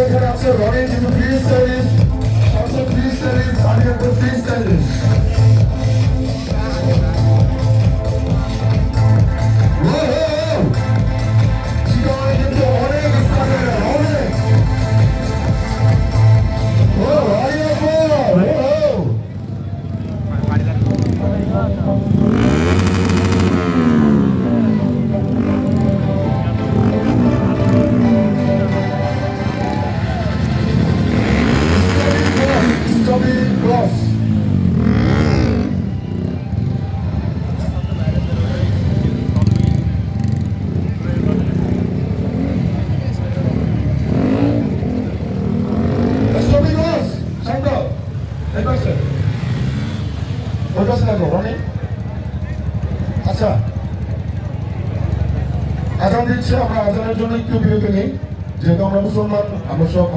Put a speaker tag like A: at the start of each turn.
A: এখানে আছে রনি কিন্তু ফ্রি স্টাইলিস্ট, সবচেয়ে ফ্রি স্টাইলিস্ট, আমি একটা ফ্রি স্টাইলিস্ট। জীবনে কিন্তু অনেক স্টাইল, অনেক। ও ভাই Cross. Strawberry Cross. Sandra. এই পাশে। ওই পাশে লাগো, রনি। আচ্ছা। আজান দিচ্ছে, আমরা আজানের জন্য একটু বিরতি নেই। যেহেতু আমরা মুসলমান, আমরা সব